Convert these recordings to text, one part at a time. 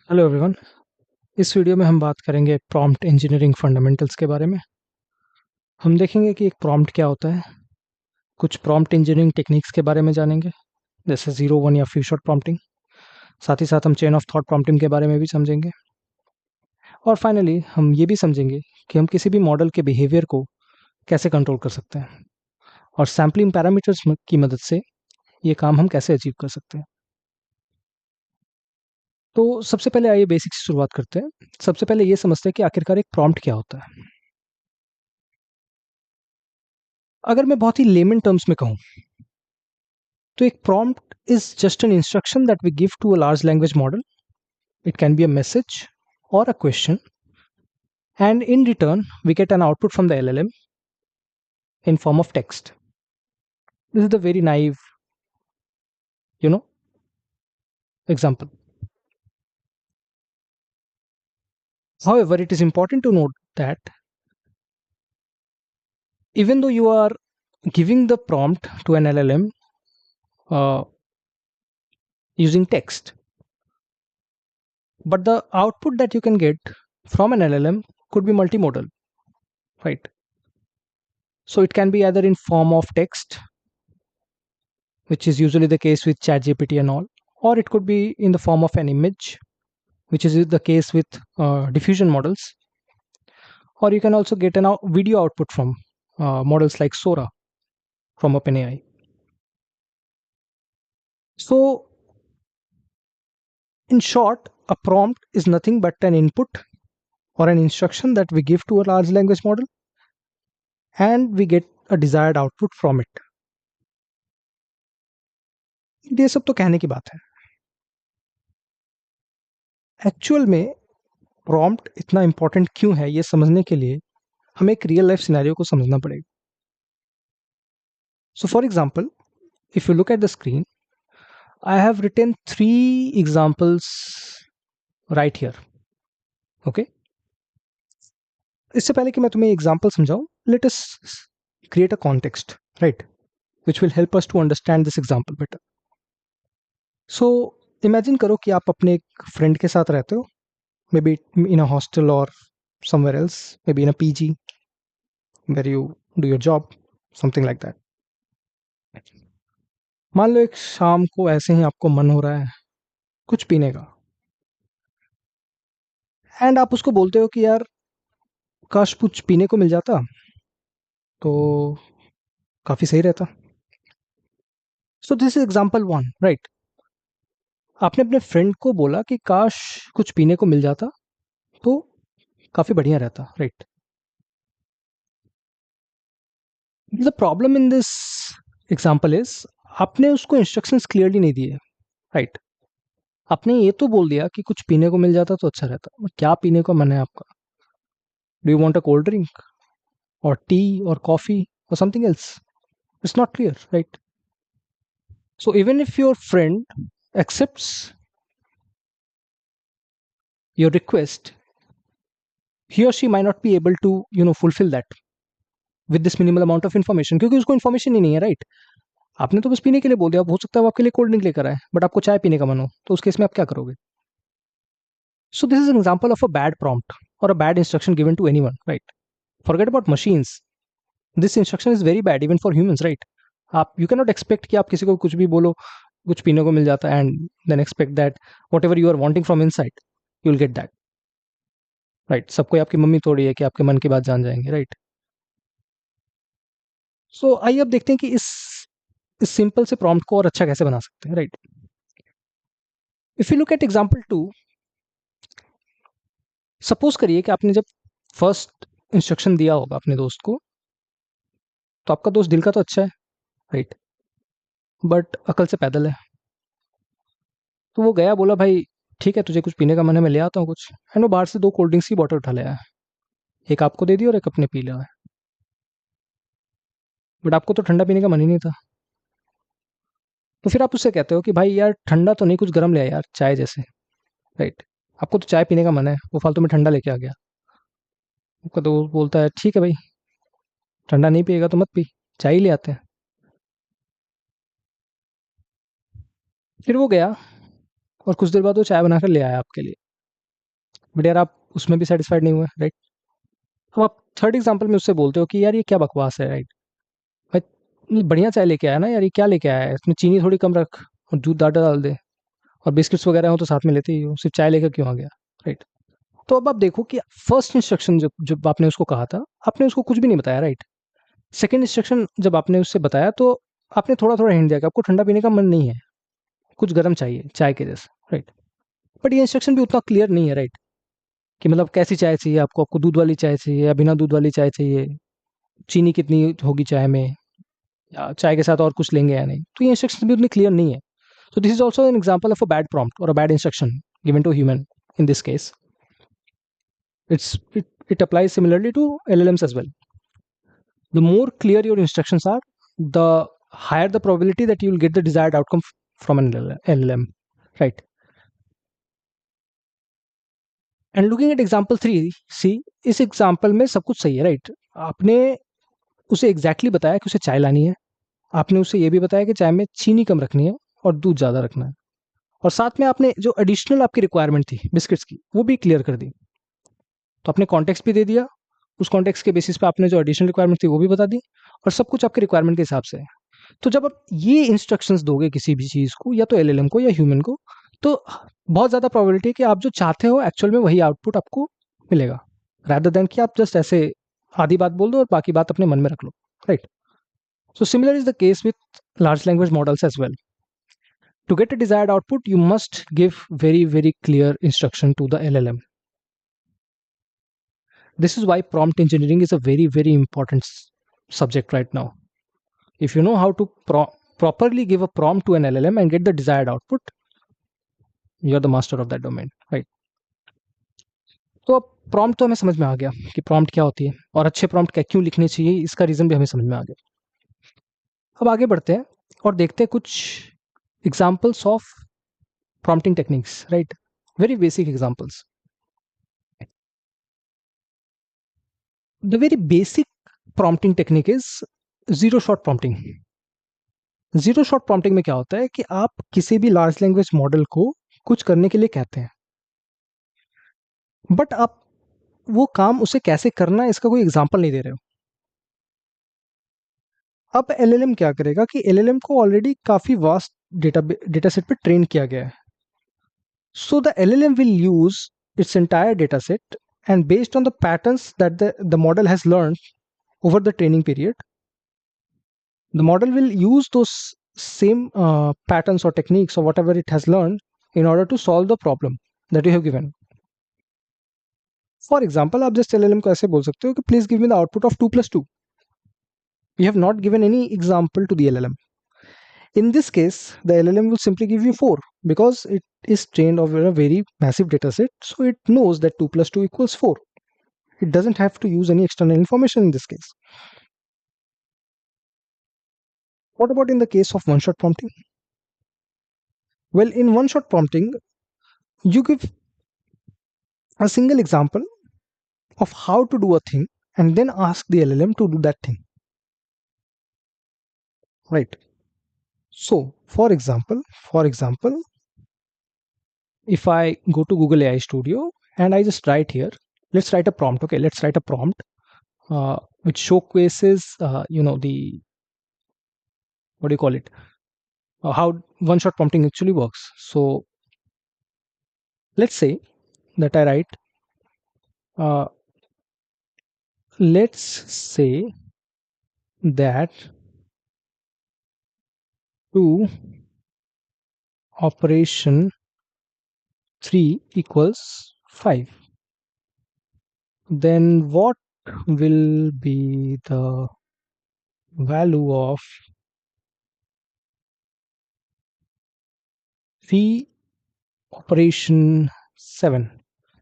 Hello everyone. इस video में हम बात करेंगे प्रॉम्प्ट इंजीनियरिंग फंडामेंटल्स के बारे में। हम देखेंगे कि एक प्रॉम्प्ट क्या होता है, कुछ प्रॉम्प्ट इंजीनियरिंग टेक्निक्स के बारे में जानेंगे, जैसे जीरो वन या फ्यू शॉट प्रॉम्प्टिंग। साथ ही साथ हम चेन ऑफ थॉट प्रॉम्प्टिंग के बारे में भी समझेंगे, और फाइनली हम ये भी समझेंगे कि हम किसी भी मॉडल के बिहेवियर को कैसे कंट्रोल कर सकते हैं, और सैम्पलिंग पैरामीटर्स की मदद से ये काम हम कैसे अचीव कर सकते हैं। तो सबसे पहले आइए बेसिक से शुरुआत करते हैं। सबसे पहले ये समझते हैं कि आखिरकार एक प्रॉम्प्ट क्या होता है। अगर मैं बहुत ही लेमन टर्म्स में कहूँ तो एक prompt is just an instruction that we give to a large language model. It can be a message or a question, and in return we get an output from the LLM in form of text. This is the very naive, you know, example. However, it is important to note that even though you are giving the prompt to an LLM uh, using text, but the output that you can get from an LLM could be multimodal, right? So it can be either in form of text, which is usually the case with ChatGPT and all, or it could be in the form of an image, which is the case with diffusion models, or you can also get an video output from models like Sora from OpenAI. So, in short, a prompt is nothing but an input or an instruction that we give to a large language model, and we get a desired output from it. ये सब तो कहने की बात है। Actual में prompt इतना important क्यों है, ये समझने के लिए हमें एक रियल लाइफ सिनेरियो को समझना पड़ेगा। So for example, if you look at the screen, I have written 3 examples right here. Okay? इससे पहले कि मैं तुम्हें एग्जांपल समझाऊं, let us create a context, right? Which will help us to understand this example better. So imagine करो कि आप अपने एक फ्रेंड के साथ रहते हो, maybe in a hostel or somewhere else, maybe in a PG where you do your job, something like that. मान लो एक शाम को ऐसे ही आपको मन हो रहा है कुछ पीने का, एंड आप उसको बोलते हो कि यार काश कुछ पीने को मिल जाता तो काफी सही रहता। सो this is example one, right? आपने अपने फ्रेंड को बोला कि काश कुछ पीने को मिल जाता तो काफी बढ़िया रहता, right? The problem in this example is आपने उसको इंस्ट्रक्शंस क्लियरली नहीं दिए, राइट? आपने ये तो बोल दिया कि कुछ पीने को मिल जाता तो अच्छा रहता। क्या पीने का मन है आपका? Do you want a cold drink और टी और कॉफी और something else? It's not clear, right? So even if your friend accepts your request, he or she might not be able to fulfill that with this minimal amount of information, क्योंकि उसको information ही नहीं है, right? आपने तो बस पीने के लिए बोल दिया, हो सकता है वो आपके लिए कोल्ड ड्रिंक लेकर आए, बट आपको चाय पीने का मन हो, तो उस केस में आप क्या करोगे? So this is an example of a bad prompt और a bad instruction given to anyone, right? Forget about machines, this instruction is very bad even for humans, right? आप यू कैन नॉट एक्सपेक्ट कि आप किसी को कुछ भी बोलो कुछ पीने को मिल जाता है, and then expect that whatever you are wanting from inside you will get that, right? सबको आपकी मम्मी थोड़ी है कि आपके मन की बात जान जाएंगे, राइट? सो आइए अब देखते हैं कि इस सिंपल से प्रॉम्प्ट को और अच्छा कैसे बना सकते हैं, right? If you look at example 2, suppose करिए कि आपने जब फर्स्ट इंस्ट्रक्शन दिया होगा अपने दोस्त को, तो आपका दोस्त दिल का तो अच्छा है, राइट? बट अकल से पैदल है। तो वो गया, बोला भाई ठीक है तुझे कुछ पीने का मन है, मैं ले आता हूँ कुछ, एंड वो बाहर से 2 कोल्ड ड्रिंक्स की बॉटल उठा ले आया। एक आपको दे दी और एक अपने पी लिया है। बट आपको तो ठंडा पीने का मन ही नहीं था। तो फिर आप उससे कहते हो कि भाई यार ठंडा तो नहीं, कुछ गर्म ले आ यार, चाय जैसे, राइट? आपको तो चाय पीने का मन है, वो फालतू में ठंडा लेके आ गया। आपका दोस्त बोलता है ठीक है भाई, ठंडा नहीं पिएगा तो मत पी, चाय ही ले आते हैं। फिर वो गया और कुछ देर बाद वो चाय बनाकर ले आया आपके लिए। बट यार आप उसमें भी सेटिस्फाइड नहीं हुए, राइट? अब आप थर्ड एग्जाम्पल में उससे बोलते हो कि यार ये क्या बकवास है, राइट? भाई बढ़िया चाय लेके आया ना यार, ये क्या लेके आया है, इसमें चीनी थोड़ी कम रख और दूध डाटा डाल दे, और बिस्किट्स वगैरह हो तो साथ में लेते ही हो, सिर्फ चाय लेकर क्यों आ गया, राइट? तो अब आप देखो कि फर्स्ट इंस्ट्रक्शन जब जब आपने उसको कहा था, आपने उसको कुछ भी नहीं बताया, राइट? सेकंड इंस्ट्रक्शन जब आपने उससे बताया तो आपने थोड़ा थोड़ा हिंट दिया कि आपको ठंडा पीने का मन नहीं है, कुछ गर्म चाहिए चाय के जैसे, राइट? बट ये इंस्ट्रक्शन भी उतना क्लियर नहीं है, राइट? कि मतलब कैसी चाय चाहिए आपको, आपको दूध वाली चाय चाहिए या बिना दूध वाली चाय चाहिए, चीनी कितनी होगी चाय में, या चाय के साथ और कुछ लेंगे या नहीं, तो ये इंस्ट्रक्शन भी उतनी क्लियर नहीं है. So this is also an example of a bad prompt or a bad instruction given to a human in this case. It applies similarly to LLMs as well. The more clear your instructions are, the higher the probability that you will get the desired outcome from an LLM, right? And looking at example 3, see, इस example में सब कुछ सही है, right? आपने उसे exactly बताया कि उसे चाय लानी है, आपने उसे ये भी बताया कि चाय में चीनी कम रखनी है और दूध ज़्यादा रखना है, और साथ में आपने जो एडिशनल आपकी रिक्वायरमेंट थी बिस्किट्स की वो भी क्लियर कर दी. तो आपने कॉन्टेक्स्ट भी दे दिया, उस कॉन्टेक्स्ट के बेसिस पे आपने जो एडिशनल रिक्वायरमेंट थी वो भी बता दी, और सब कुछ आपके रिक्वायरमेंट के हिसाब से है. तो जब आप ये इंस्ट्रक्शंस दोगे किसी भी चीज़ को, या तो एलएलएम को या ह्यूमन को, तो बहुत ज़्यादा प्रोबेबिलिटी है कि आप जो चाहते हो एक्चुअल में वही आउटपुट आपको मिलेगा, रादर देन कि आप जस्ट ऐसे आधी बात बोल दो और बाकी बात अपने मन में रख लो, right? So similar is the case with large language models as well. To get a desired output, you must give very, very clear instruction to the LLM. This is why prompt engineering is a very, very important subject right now. If you know how to properly give a prompt to an LLM and get the desired output, you're the master of that domain, right? तो अब prompt तो हमें समझ में आ गया कि prompt क्या होती है और अच्छे प्रॉम्प्ट क्या क्यों लिखने चाहिए, इसका रीज़न भी हमें समझ में आ गया. अब आगे बढ़ते हैं और देखते हैं कुछ examples of prompting techniques, right? Very basic examples. The very basic prompting technique is zero shot prompting. Zero shot prompting में क्या होता है कि आप किसी भी लार्ज लैंग्वेज मॉडल को कुछ करने के लिए कहते हैं, बट आप वो काम उसे कैसे करना है इसका कोई एग्जाम्पल नहीं दे रहे हो. अब एलएलएम क्या करेगा कि एलएलएम को ऑलरेडी काफी वास्ट डेटा सेट पे ट्रेन किया गया है. So the LLM will use its entire data set, and based on the patterns that the model has learn over the training period, the model will use those same patterns or techniques or whatever it has learned in order to solve the problem that you have given. For example, आप just LLM को ऐसे बोल सकते हो कि please give me the output of 2 plus 2. You have not given any example to the LLM. In this case, the LLM will simply give you 4 because it is trained over a very massive data set, so it knows that 2 plus 2 equals 4. It doesn't have to use any external information in this case. What about in the case of one-shot prompting? Well, in one-shot prompting, you give a single example of how to do a thing and then ask the LLM to do that thing, right? So for example, if I go to Google AI Studio and I just write here, let's write a prompt. Okay, let's write a prompt which showcases the, what do you call it, how one shot prompting actually works. So let's say that I write let's say that 2 operation 3 equals 5. Then what will be the value of v operation 7?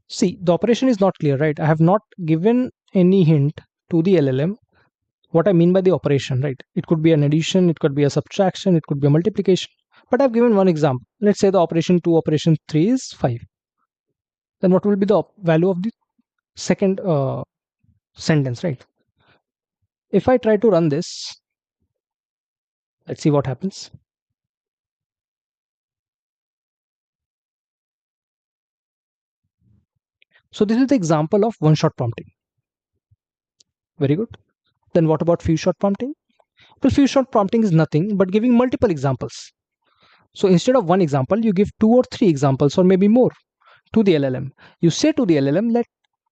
See, the operation is not clear, right? I have not given any hint to the LLM what I mean by the operation, right? It could be an addition, it could be a subtraction, it could be a multiplication. But I've given one example. Let's say the operation 2, operation 3 is 5. Then what will be the value of the second sentence, right? If I try to run this, let's see what happens. So this is the example of one shot prompting. Very good. Then what about few shot prompting? Well, few shot prompting is nothing but giving multiple examples. So instead of one example, you give two or three examples or maybe more to the LLM. You say to the LLM that,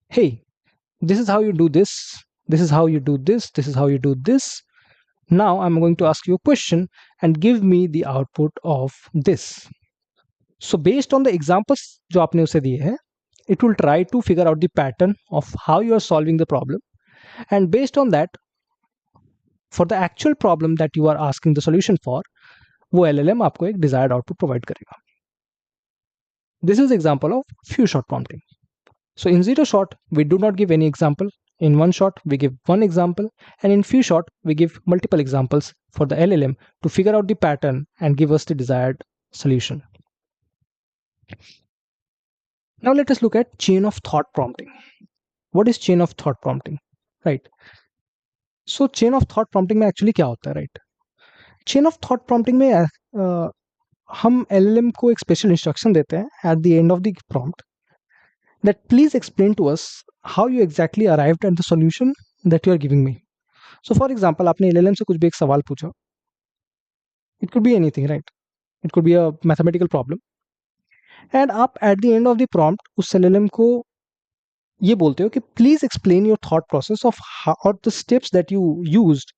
hey, this is how you do this, this is how you do this, this is how you do this. Now I'm going to ask you a question and give me the output of this. So based on the examples जो आपने उसे दिए हैं, it will try to figure out the pattern of how you are solving the problem, and based on that, for the actual problem that you are asking the solution for, वो LLM आपको एक desired output provide करेगा. This is example of few shot prompting. So in zero shot, we do not give any example. In one shot, we give one example, and in few shot, we give multiple examples for the LLM to figure out the pattern and give us the desired solution. Now let us look at chain of thought prompting. What is chain of thought prompting? Right. So chain of thought prompting में actually क्या होता है? Right. Chain of thought prompting में हम LLM को एक special instruction देते हैं at the end of the prompt that please explain to us how you exactly arrived at the solution that you are giving me. So for example, आपने LLM से कुछ भी एक सवाल पूछा. It could be anything, right? It could be a mathematical problem. And आप at the end of the prompt उस LLM को ये बोलते हो कि please explain your thought process of how or the steps that you used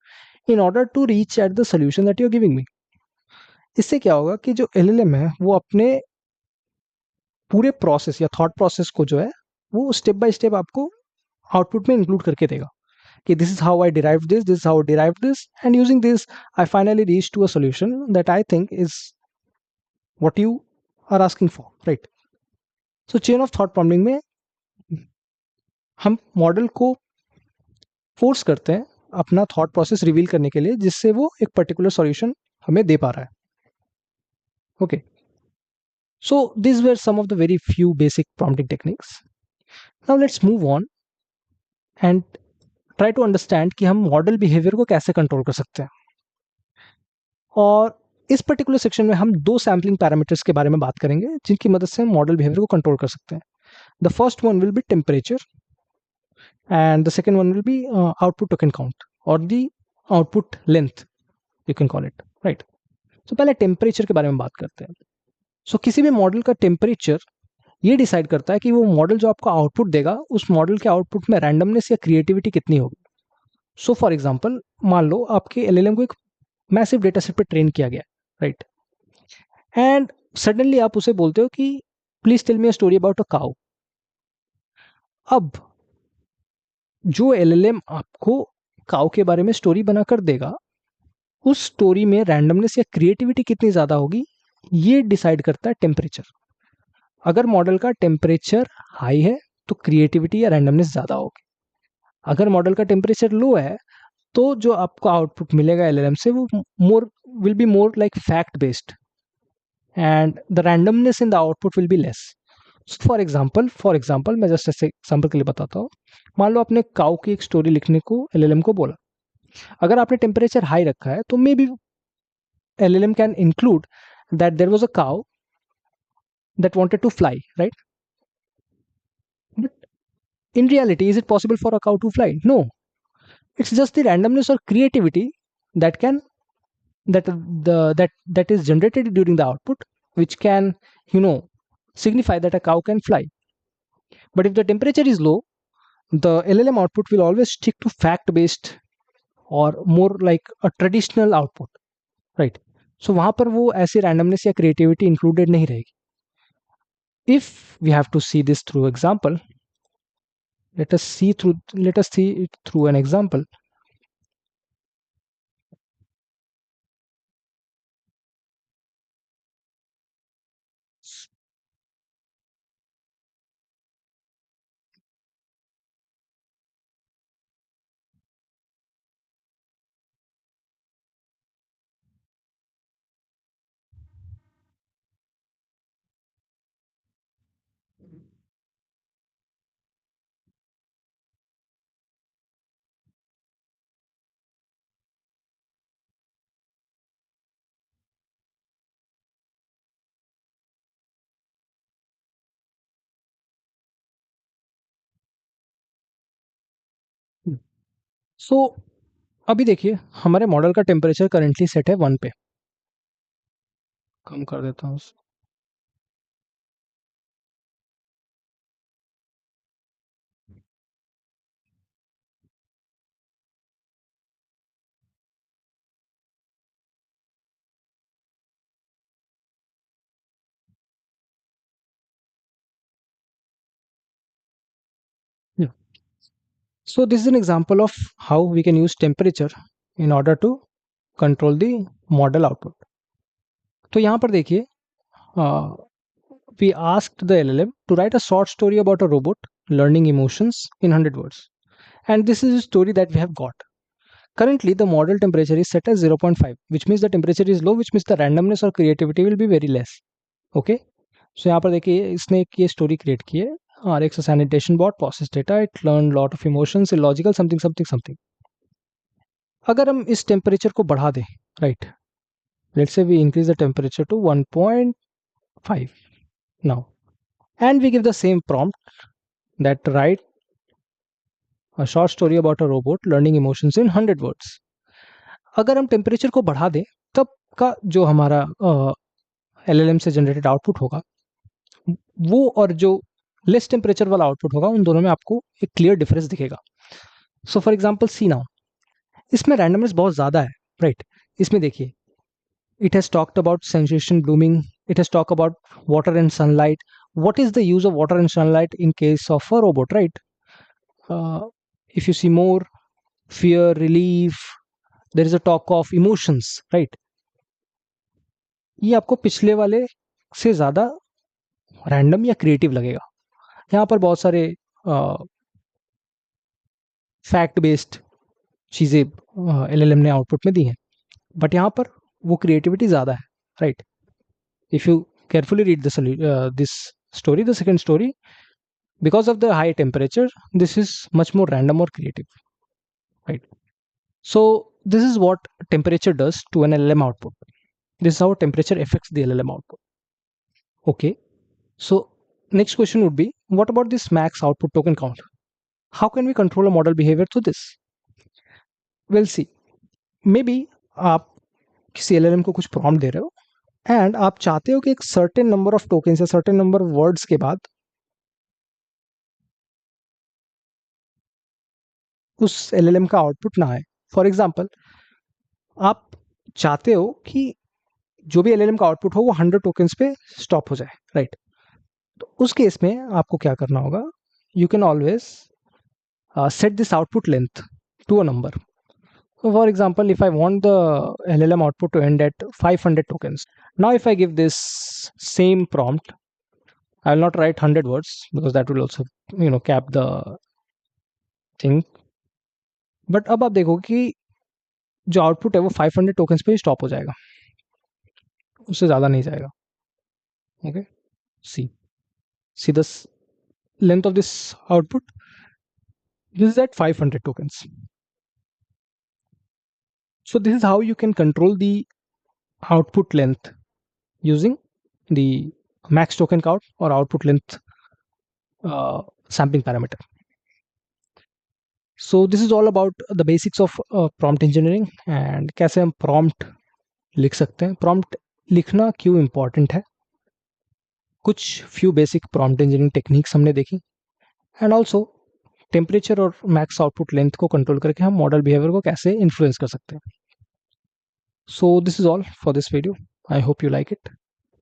in order to reach at the solution that you're giving me. इससे क्या होगा कि जो LLM है वो अपने पूरे प्रोसेस या थॉट प्रोसेस को जो है वो स्टेप बाय स्टेप आपको आउटपुट में इंक्लूड करके देगा कि this is how I derive this is how I derive this and using this I finally reach to a solution that I think is what you are asking for, right. So chain of thought prompting में हम model को force करते हैं अपना thought process reveal करने के लिए जिससे वो एक पर्टिकुलर सॉल्यूशन हमें दे पा रहा है. Okay, so this were some of the very few basic prompting techniques. Now let's move on and try to understand कि हम मॉडल बिहेवियर को कैसे कंट्रोल कर सकते हैं. और इस पर्टिकुलर सेक्शन में हम दो सैम्पलिंग पैरामीटर्स के बारे में बात करेंगे जिनकी मदद से हम मॉडल बिहेवियर को कंट्रोल कर सकते हैं. The first one will be temperature and the second one will be output token count और the output length, you can call it, right. तो पहले टेम्परेचर के बारे में बात करते हैं. सो किसी भी मॉडल का टेम्परेचर ये डिसाइड करता है कि वो मॉडल जो आपको आउटपुट देगा उस मॉडल के आउटपुट में रैंडमनेस या क्रिएटिविटी कितनी होगी. सो फॉर एग्जाम्पल, मान लो आपके एलएलएम को एक मैसिव डेटा सेट पे ट्रेन किया गया, राइट, एंड सडनली आप उसे बोलते हो कि please tell me a story about a cow. अब जो एलएलएम आपको काउ के बारे में स्टोरी बनाकर देगा उस स्टोरी में रैंडमनेस या क्रिएटिविटी कितनी ज्यादा होगी ये डिसाइड करता है टेम्परेचर. अगर मॉडल का टेम्परेचर हाई है तो क्रिएटिविटी या रैंडमनेस ज्यादा होगी. अगर मॉडल का टेम्परेचर लो है तो जो आपको आउटपुट मिलेगा एलएलएम से वो more will be more like fact based and the randomness in the output will be less. For example मैं जस्ट ऐसे एग्जाम्पल के लिए बताता हूँ. मान लो आपने काउ की एक स्टोरी लिखने को एलएलएम को बोला. अगर आपने टेम्परेचर हाई रखा है तो maybe LLM can include that there was a cow that wanted to fly, right? But in reality, is it possible for a cow to fly? No. It's just the randomness or creativity that can that is generated during the output, which can signify that a cow can fly. But if the temperature is low, the LLM output will always stick to fact-based or more like a traditional output, right? So वहां पर वो ऐसी randomness या creativity included नहीं रहेगी. If we have to see this through example, let us see it through an example. सो अभी देखिए हमारे मॉडल का टेम्परेचर करेंटली सेट है 1 पे। कम कर देता हूँ। So this is an example of how we can use temperature in order to control the model output. तो यहाँ पर देखिए we asked the LLM to write a short story about a robot learning emotions in 100 words. And this is a story that we have got. Currently, the model temperature is set as 0.5, which means the temperature is low, which means the randomness or creativity will be very less. Okay? So यहाँ पर देखिए इसने एक ये story create की है RX sanitation bot process data, it learned lot of emotions, illogical something something something. अगर हम इस टेम्परेचर को बढ़ा दें, right, let's say we increase the temperature to 1.5 now, and we give the same prompt that write a short story about a robot learning emotions in 100 words. अगर हम temperature को बढ़ा दें तब का जो हमारा LLM से जनरेटेड आउटपुट होगा वो और जो लेस टेम्परेचर वाला आउटपुट होगा उन दोनों में आपको एक क्लियर डिफरेंस दिखेगा. So for example see now, इसमें रैंडमनेस बहुत ज़्यादा है, राइट. इसमें देखिए it has talked about sensation blooming, it has talked about water and sunlight. What is the use of water and sunlight in case of a robot, right? If you see more, fear, relief, there is a talk of emotions, right? ये आपको पिछले वाले से ज़्यादा random या creative लगेगा. यहाँ पर बहुत सारे फैक्ट बेस्ड चीज़ें LLM ने आउटपुट में दी हैं, बट यहाँ पर वो क्रिएटिविटी ज़्यादा है, right. If you carefully read this story, the second story, because of the high temperature, this is much more random or creative, right? So this is what temperature does to an LLM output. This is how temperature affects the LLM output. Okay, so next question would be, what about this max output token count? How can we control a model behavior through this? We'll see. Maybe आप किसी LLM को कुछ prompt दे रहे हो and आप चाहते हो कि एक सर्टेन नंबर ऑफ टोकन्स या सर्टेन नंबर ऑफ वर्ड्स के बाद उस LLM का आउटपुट ना आए. फॉर एग्जाम्पल, आप चाहते हो कि जो भी LLM का आउटपुट हो वो 100 टोकन्स पे स्टॉप हो जाए, राइट. तो उस केस में आपको क्या करना होगा, you can always set this output length to a number. For example, if I want the LLM output to end at 500 tokens, now if I give this same prompt, I will not write 100 words because that will also cap the thing. But अब आप देखो कि जो output है वो 500 tokens पे ही stop हो जाएगा, उससे ज़्यादा नहीं जाएगा. Okay, see the length of this output, this is at 500 tokens. So this is how you can control the output length using the max token count or output length sampling parameter. So this is all about the basics of prompt engineering and कैसे हम prompt लिख सकते हैं. prompt लिखना क्यों important है, कुछ few basic prompt engineering techniques हमने देखी, एंड ऑल्सो टेम्परेचर और मैक्स आउटपुट लेंथ को कंट्रोल करके हम मॉडल बिहेवियर को कैसे इन्फ्लुएंस कर सकते हैं. सो this is all for this video. I hope you like it.